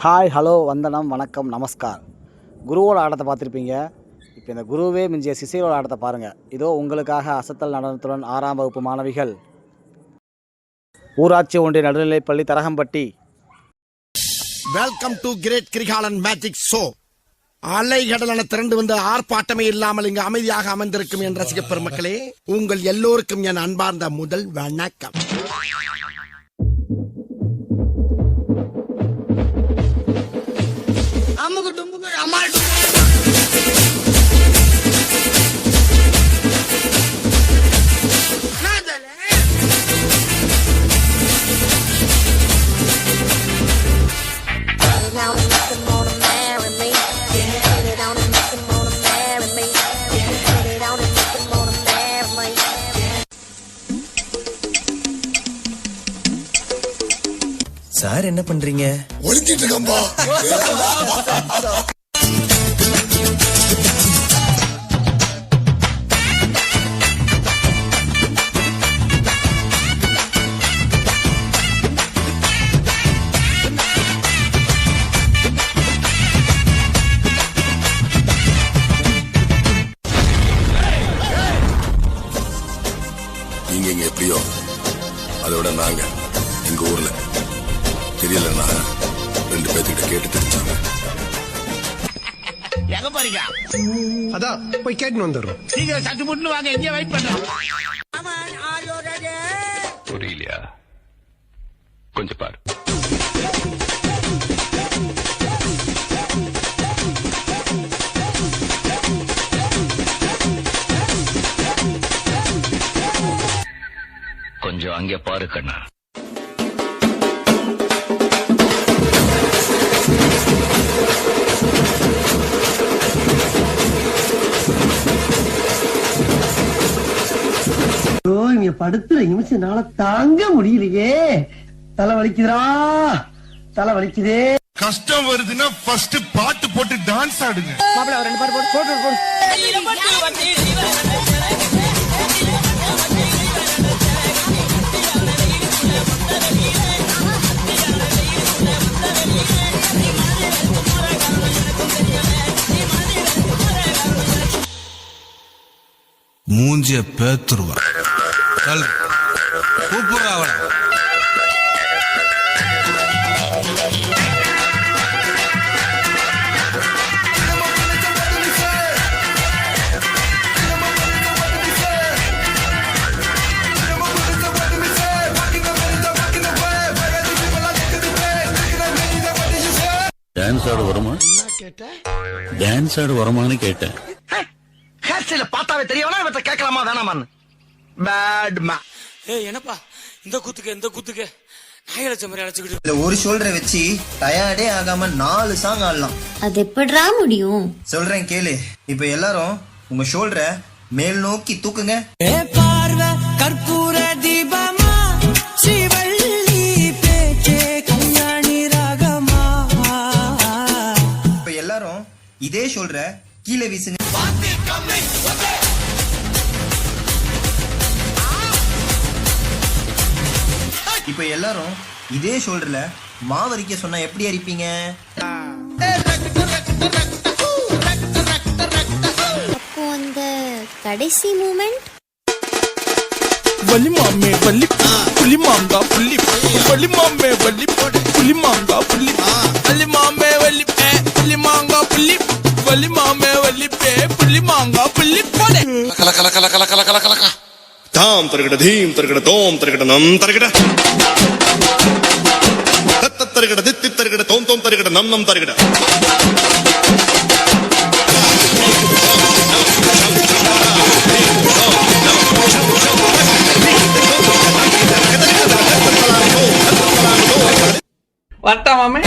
Hi, hello, வந்தனம், வணக்கம், நமஸ்கார். குருவோட ஆட்டத்தை பார்த்துருப்பீங்க. இப்போ இந்த குருவே மிஞ்சிய சிசையோட ஆட்டத்தை பாருங்கள். இதோ உங்களுக்காக அசத்தல் நடனத்துடன் 6ஆம் வகுப்பு மாணவிகள் ஊராட்சி ஒன்றிய நடுநிலைப்பள்ளி தரகம்பட்டி. Welcome to great Girikalan magic show. அலைகடலான திரண்டு வந்து ஆர்ப்பாட்டமே இல்லாமல் இங்கு அமைதியாக அமைந்திருக்கும் என் ரசிக பெருமக்களே, உங்கள் எல்லோருக்கும் என் அன்பார்ந்த முதல் வணக்கம். சார் என்ன பண்றீங்க? ஒளிஞ்சிட்டு இருக்கம்பா. நீங்க இங்க எப்படியோ அதோட நாங்க எங்க ஊர்ல தெரியலன்னா 2 பேர்த்துக்கிட்ட கேட்டு தெரிஞ்சாங்க. எங்க போறீங்க? அதான் போய் கேட்டு வந்துடுறோம். நீங்க சட்டு முட்டு வாங்க, எங்க வெயிட் பண்றோம். புரியலையா? கொஞ்சம் பாரு. கொஞ்சம் அங்கே பாரு கண்ணா. இங்க படுத்துற நிமிஷம்னால தாங்க முடியலையே. தலை வலிக்குதுடா, தலை வலிக்குதே. கஷ்டம் வருதுன்னா ஃபர்ஸ்ட் பாட்டு போட்டு டான்ஸ் ஆடுங்க. மாப்பிள்ள 2 பாட்டு போட்டு மூஞ்சிய பேத்துருவா. கூப்பிடுறா அவள. டான்ஸ் ஆட வருமா? டான்ஸ் ஆட வருமானு கேட்டேன். ஹேர்ஸ்டைல பார்த்தாவே தெரியவனா இவற்றை கேட்கலாமா வேணாமான்னு. பேட் மா. ஏய் என்னப்பா இந்த குத்துக்கு நாயலட்ச மாதிரி அழைச்சுக்கிட்டு ஒரு ஷோல்டரை வச்சு டயர்டே ஆகாம 4 சாங் ஆடலாம். அது எப்படிடா முடியும்? சொல்றேன் கேளு. இப்ப எல்லாரும் உங்க ஷோல்டரை மேல் நோக்கி தூக்குங்க. கற்பூர தீபமா ஸ்ரீவள்ளி பேச்சே கல்யாணி ராகமா. இப்ப எல்லாரும் இதே ஷோல்டரை கீழே வீசுங்க. இப்ப எல்லாரும் இதே ஷோல்டர்ல மாவரிக்க சொன்னா எப்படி அரிப்பீங்க? அப்போ அந்த கடைசி மூமெண்ட் வள்ளி மாமே வள்ளி புள்ளி மாங்கா புள்ளி வள்ளி மாமே வள்ளி புள்ளி மாங்கா புள்ளி வள்ளி மாமே வள்ளி புள்ளி மாங்கா புள்ளி வள்ளி மாமே வள்ளி புள்ளி மாங்கா புள்ளி போடே கல கல கல கல கல கல கல கல தாம் தருகட தீம் தருகட தோம் தருகட நம் தருகட தத்த தருகட தித்தி தருகட தோம் தோம் தருகட நம் நம் தருகட. வட்டா மாமே.